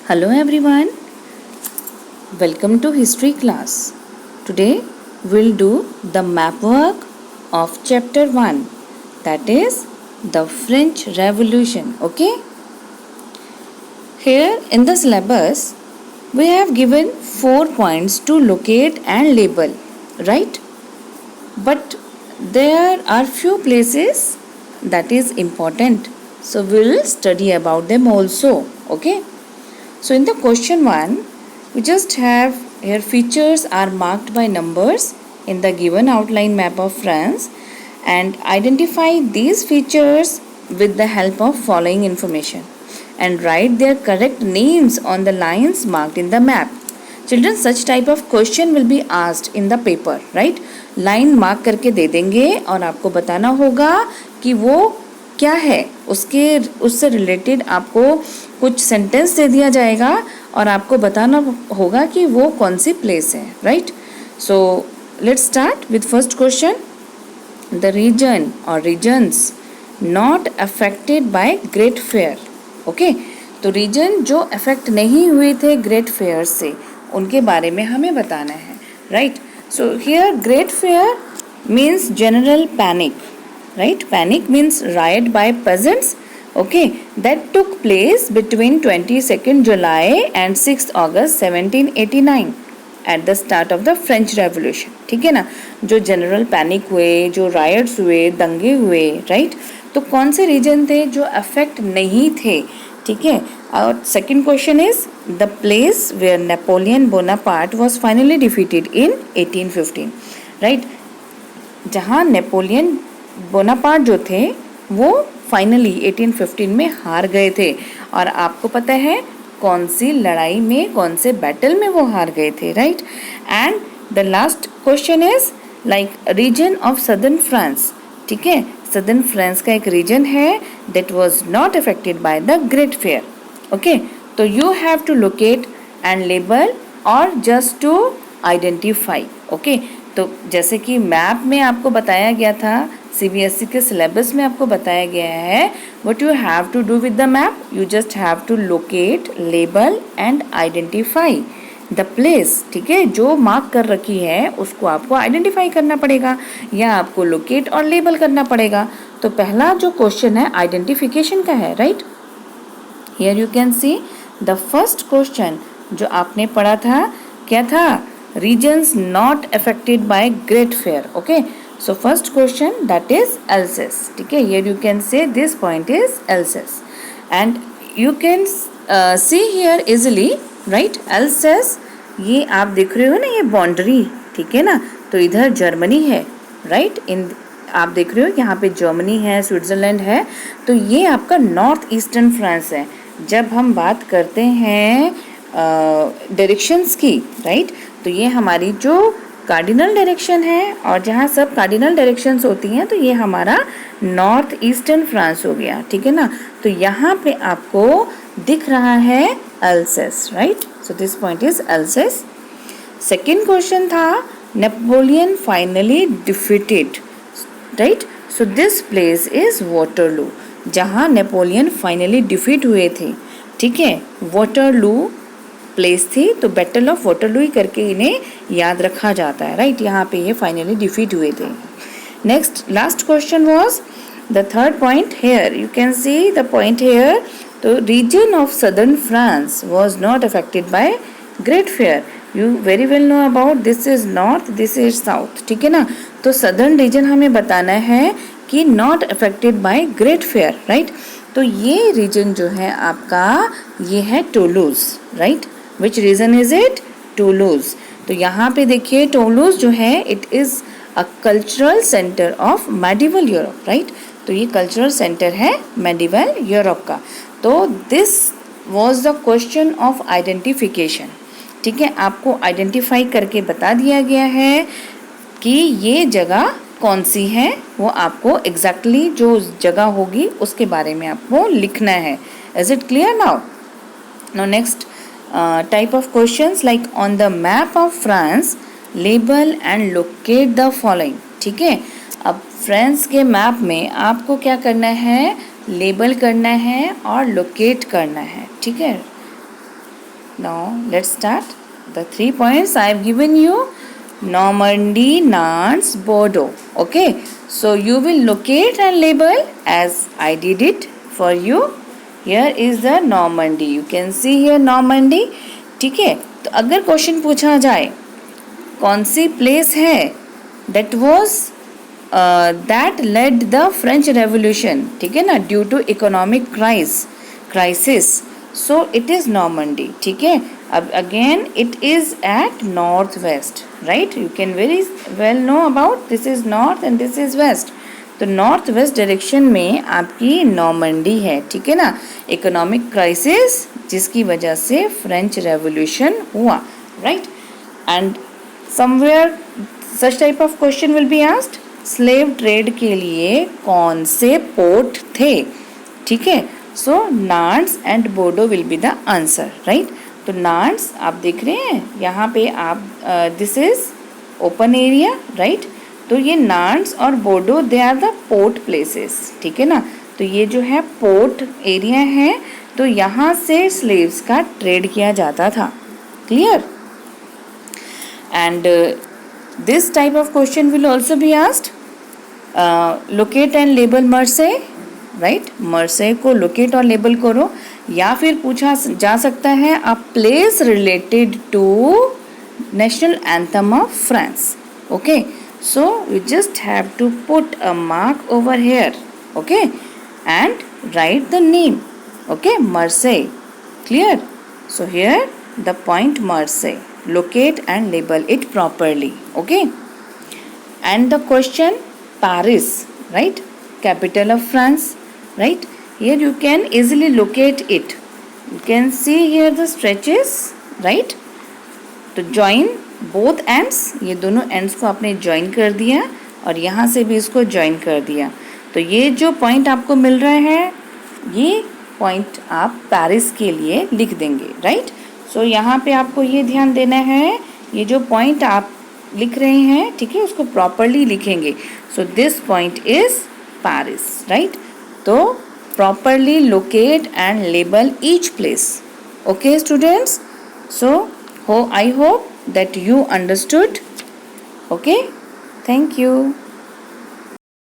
Hello everyone, welcome to history class. Today we'll do the map work of chapter 1, that is the French Revolution. Okay, here in the syllabus we have given 4 points to locate and label, right? But there are few places that is important, so we'll study about them also. Okay, so in the question 1, we just have here features are marked by numbers in the given outline map of France, and identify these features with the help of following information and write their correct names on the lines marked in the map. Children, such type of question will be asked in the paper, right? Line mark करके दे देंगे और आपको बताना होगा कि वो क्या है, उससे रिलेटेड आपको कुछ सेंटेंस दे दिया जाएगा और आपको बताना होगा कि वो कौन सी प्लेस है, right? So let's start with first question. The region और regions not affected by great fear. Okay, तो रीजन जो अफेक्ट नहीं हुए थे ग्रेट फेयर से, उनके बारे में हमें बताना है, right? So here great fair means general panic, right? Panic means riot by peasants, okay, that took place between 22nd July and 6th August 1789 at the start of the French Revolution. ठीक है ना? जो general panic हुए, जो rights हुए, दंगे हुए, right? तो कौन से रीजन थे जो अफेक्ट नहीं थे? ठीक है. और second question is the place where Napoleon Bonaparte was finally defeated in 1815, right? जहाँ नेपोलियन बोनापार्ट जो थे वो फाइनली 1815 में हार गए थे. और आपको पता है कौन सी लड़ाई में, कौन से बैटल में वो हार गए थे, right? And the last question is like region of southern France. ठीक है, सदर्न फ्रांस का एक रीजन है that was not affected by the great fear. Okay, तो you have to locate and label और जस्ट टू आइडेंटिफाई. ओके, तो जैसे कि मैप में आपको बताया गया था, सीबीएसई के सिलेबस में आपको बताया गया है, what you have to do with the map, you just have to locate, label and identify the place. ठीक है, जो मार्क कर रखी है उसको आपको आइडेंटिफाई करना पड़ेगा या आपको लोकेट और लेबल करना पड़ेगा. तो पहला जो क्वेश्चन है आइडेंटिफिकेशन का है, right? Here you can see the first question जो आपने पढ़ा था, क्या था? Regions not affected by great fear. Okay, so first question that is Alsace. ठीक है, here you can say this point is Alsace and you can see here easily, right? Alsace, ये आप देख रहे हो ना, ये बाउंड्री, ठीक है ना? तो इधर जर्मनी है, राइट? इन आप देख रहे हो यहाँ पे जर्मनी है, स्विट्जरलैंड है, तो ये आपका नॉर्थ ईस्टर्न फ्रांस है. जब हम बात करते हैं डायरेक्शंस की, राइट, तो ये हमारी जो कार्डिनल डायरेक्शन है और जहाँ सब कार्डिनल डायरेक्शंस होती हैं, तो ये हमारा नॉर्थ ईस्टर्न फ्रांस हो गया. ठीक है ना? तो यहाँ पे आपको दिख रहा है Alsace, right? So this point is Alsace. Second question था Napoleon finally defeated, right? So this place is Waterloo, जहाँ नेपोलियन फाइनली डिफीट हुए थे. ठीक है, वाटरलू प्लेस थी, तो बैटल ऑफ वाटरलू ही करके इन्हें याद रखा जाता है, राइट? यहाँ पे ये फाइनली डिफीट हुए थे. Next last question was the third point. Here you can see the point here. तो region of southern France was not affected by great fear. You very well know about this is north, this is south. ठीक है ना? तो southern reason हमें बताना है कि not affected by great fair, right? तो ये रीजन जो है आपका, ये है Toulouse, right? Which region is it? Toulouse. तो यहाँ पे देखिए टूलूज जो है it is a cultural centre of medieval Europe, right? तो ये कल्चरल सेंटर है मेडिवल यूरोप का. तो this was the question of identification. ठीक है, आपको आइडेंटिफाई करके बता दिया गया है कि ये जगह कौन सी है, वो आपको एग्जैक्टली जो जगह होगी उसके बारे में आपको लिखना है. Is it clear now? Now next type of questions like on the map of France label and locate the following. ठीक है, अब फ्रांस के मैप में आपको क्या करना है? लेबल करना है और लोकेट करना है. ठीक है, Now let's start. The 3 points I have given you: Normandy, Nantes, Bordeaux. Okay, so you will locate and label as I did it for you. Here is the Normandy. You can see here Normandy. ठीक है, तो अगर question पूछा जाए कौन सी place है that was that led the French Revolution, ठीक है ना, due to economic crisis, so it is Normandy. ठीक है, अब again it is at north west, right. You can very well know about this is north and this is west. तो north west direction में आपकी Normandy है. ठीक है ना, इकोनॉमिक क्राइसिस जिसकी वजह से फ्रेंच रेवोल्यूशन हुआ, right. And somewhere such type of question will be asked. Slave trade के लिए कौन से पोर्ट थे? ठीक है, so Nantes and Bordeaux will be the answer, right. तो नांट्स आप देख रहे हैं यहाँ पे, आप this is open area, right. तो ये नांट्स और Bordeaux they are the port places. ठीक है ना, तो ये जो है पोर्ट एरिया है, तो यहाँ से स्लेव्स का ट्रेड किया जाता था. Clear. And this type of question will also be asked. Locate and label Marseille, right. Marseille को लोकेट और लेबल करो. या फिर पूछा जा सकता है a place related to national anthem of France. Okay, so you just have to put a mark over here, okay, and write the name. Okay, Marseille. Clear. So here the point Marseille. Locate and label it properly. Okay. And the question Paris, right? Capital of France, right? Here you can easily locate it. You can see here the stretches, right? तो join both ends. ये दोनों ends को आपने join कर दिया और यहाँ से भी इसको join कर दिया. तो ये जो point आपको मिल रहा है, ये point आप पेरिस के लिए लिख देंगे, right? सो यहाँ पे आपको ये ध्यान देना है, ये जो पॉइंट आप लिख रहे हैं, ठीक है, उसको प्रॉपरली लिखेंगे. So this point is Paris, right. तो properly locate and label each place. Okay students, so I hope that you understood. Okay, thank you.